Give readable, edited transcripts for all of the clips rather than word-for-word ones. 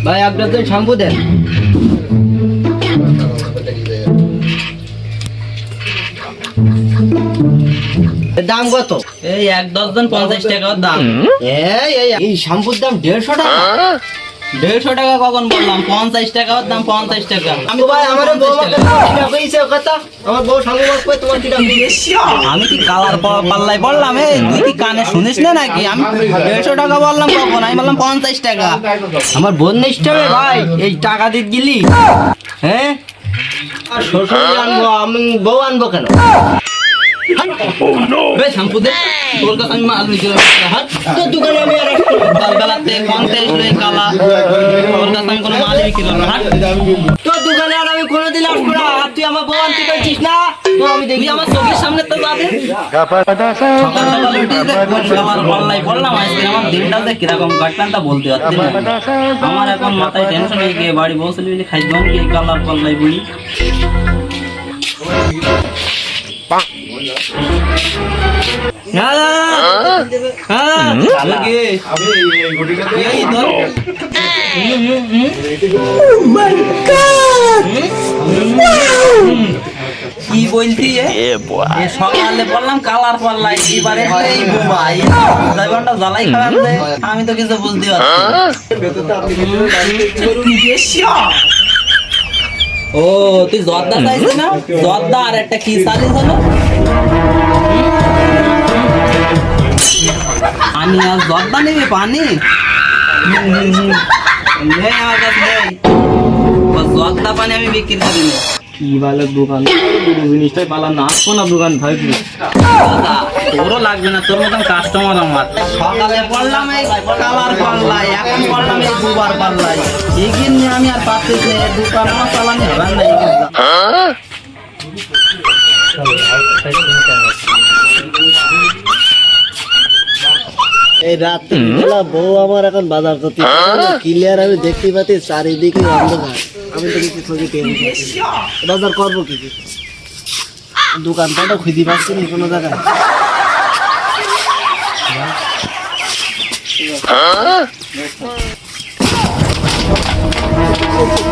ভাই আপনার তো শ্যাম্পু দেন। দাম কত? এই 1 ডজন 50 টাকার দাম। এই শ্যাম্পুর দাম 150 টাকা? 150 টাকা কখন বললাম? 50 টাকার দাম, 50 টাকা। আমি ভাই আমার বউ কথা আমার বউ শ্যাম্পু কই তোমার কি দাম? আমি কি কালার পাল্লাই বললাম? এই তুই কি কানে শুনিস না নাকি? আমি 150 টাকা বললাম কখন? আমি বললাম 50 টাকা। আমার বোন নিষ্ঠবে ভাই, এই টাকা দিতে গেলি হ্যাঁ? আর শ্বশুর আনবো, আমি বউ আনবো কেন? শ্যাম্পু দে, তোর কাছে আমি মাল নিতে তোর দোকানে আমি আর বেলাতে 50 লই কালা, তোর কাছে আমি কোনো মাল বিক্রি করবো না। তোর দোকানে আর আমি কোনোদিন আসবো না। আর তুই আমার বউ আনতে পারছিস না? তো আমি দেখি তুই আমার চোখের সামনে তো যাবে। সকাল সকাল উঠে কালার পাল্লাই বললাম, আজকে আমার দিনটা যে কিরকম কাটলাম তা বলতে পারছি না। আমার এখন মাথায় টেনশন হয়ে গিয়ে বাড়ি বসে বসে খাইব কি কালার পাল্লাই বলি। কি বলছি? সকালে বললাম কালার পাল্লাই, এবারে এই বোমাই জ্বালাই খারাপ। আমি তো কিছু বুঝতে পারছি। ও তুই জর্দা চাইছিস না? জর্দা আর একটা কি চালিস হলো? পানি আর জর্দা নিবি? পানি আমার কাছে নেই। জর্দা পানি আমি বিক্রি করি না। কি ভালো দোকান, জিনিসটাই পালাম না, আসবো না দোকান ভাই। তোরও লাগবে না, তোর মতন কাস্টমার আমার। সকালে পড়লাম এই কালার পাল্লাই, এখন পড়লাম এই দুবার পাল্লাই। এগিয়ে নিয়ে আমি আর পাচ্ছি না, দোকান আমার চালানি হবে না। এই রাত্রি বেলা বউ আমার এখন বাজার করতে ক্লিয়ার আমি দেখতে পাচ্ছি চারিদিকে অন্ধকার। আমি তো কিছু ছবি পেয়ে বাজার করবো কিছু, দোকানপাটও খুঁজে পাচ্ছি না কোনো জায়গায়।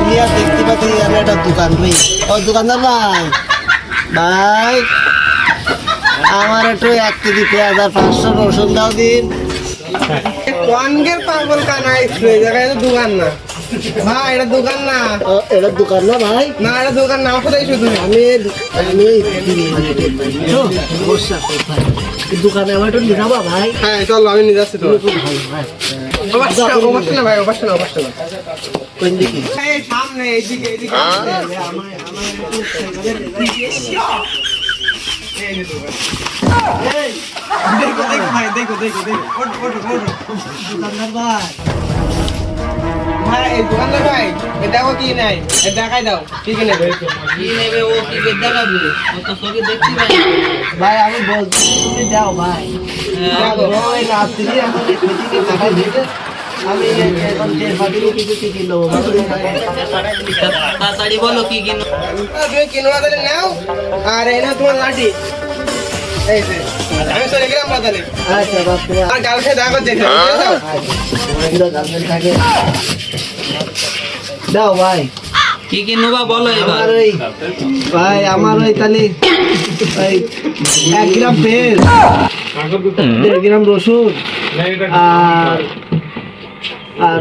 ক্লিয়ার দেখতে পাচ্ছি আমি একটা দোকান ভাই। ও দোকানদার ভাই, ভাই আমার একটু 1 কেজি পেঁয়াজ আর 500 রসুন দাও দিন। কোয়ানগের পাগল কানাই এই জায়গায় তো দোকান না ভাই, এটা দোকান না। এটা দোকান না ভাই? না এটা দোকান না, কোথায় শুধু আমি দোকানে আমার একটু নিয়ে যাবা ভাই? হ্যাঁ চলো আমি নিয়ে যাচ্ছি। তো অবশ্যই না ভাই, অবশ্যই না, অবশ্যই না। কোন দিকে? এই সামনে এইদিকে, এইদিকে দেখো দেখো ভাই, দেখো দেখো দেখো, ওঠো ওঠো ওঠো। দোকানদার ভাই, ভাই এই দোকানদার ভাই, এই দেখো কি নাই, এই দেখাই দাও কি কি নেবে। কি নেবে ও? কি দেখাবে? ও তো চোখে দেখছি ভাই। ভাই আমি বলছি তুমি দাও ভাই। ওই রাত্রি এখন এদিকে টাকা দিতে আমি এখন যে ফাটিয়ে কিছু টিকিট নেবো। তাড়াতাড়ি বলো কি কিনো। তুমি কিনোয়া তাহলে নাও, আর এই নাও তোমার লাঠি। এই যে আমি চলে গেলাম বাজারে। আচ্ছা বাপ, আর কালকে দেখা করতে থাকে দাও ভাই। কি কিনো বা বলো এবার। আমার ওই ভাই, আমার ওই তাহলে ওই 1 গ্রাম পেঁয়াজ, 1.5 গ্রাম রসুন আর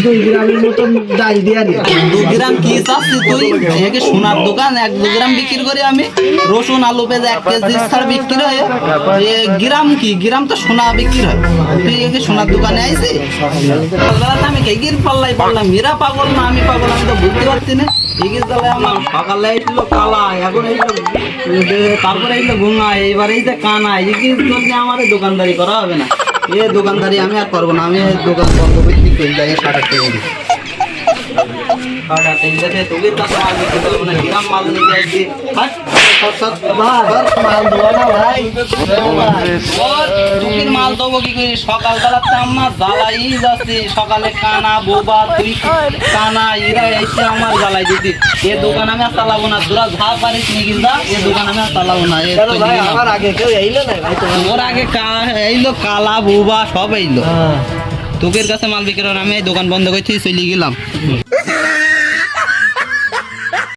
2 গ্রামের মতন ডাল দিয়া দিও। 2 গ্রাম কি চাচ্ছি তুই? একে সোনার দোকান 1-2 গ্রাম বিক্রি করি আমি। রসুন আলু পেঁয়াজ 1 কেজি ছাড়া বিক্রি হয়। গ্রাম কি? গ্রাম তো সোনা বিক্রি হয়। তুই একে সোনার দোকানে আইছিস? আমি এগির পাল্লাই পারলাম, মেরা পাগল না আমি পাগল, আমি তো বুঝতে পারছি না। এগির তাহলে আমার সকালে এসলো কালা, এখন এসলো, তারপরে এসলো গুঙা, এইবার এই যে কানা। এগির জন্য আমার দোকানদারি করা হবে না। এ দোকানদারি আমি আর করবো না। আমি দোকান বন্ধ করে ঠিক করে যাই, 60 টাকা দিই। কাটা তেলতে তোকে কাছে মাল বিক্রি করবো না গ্রাম মাল নিতে আসছি হাট মাল দেবো না ভাই টুকির মাল দেবো কি করি সকালবেলা তো আমার জ্বালাই যাচ্ছি সকালে কানা বোবা তুই কানা এরা এসে আমার জ্বালাই দিতি এ দোকান আমি আর চালাবো না তোরা যা পারিস নিয়ে যা এ দোকান আমি আর চালাবো না এ কেন ভাই আমার আগে কেউ এইলো না ভাই তোমার ওর আগে এইলো কালা বোবা সব এইলো তোকের কাছে মাল বিক্রি করে আমি এই দোকান বন্ধ করে চলে গেলাম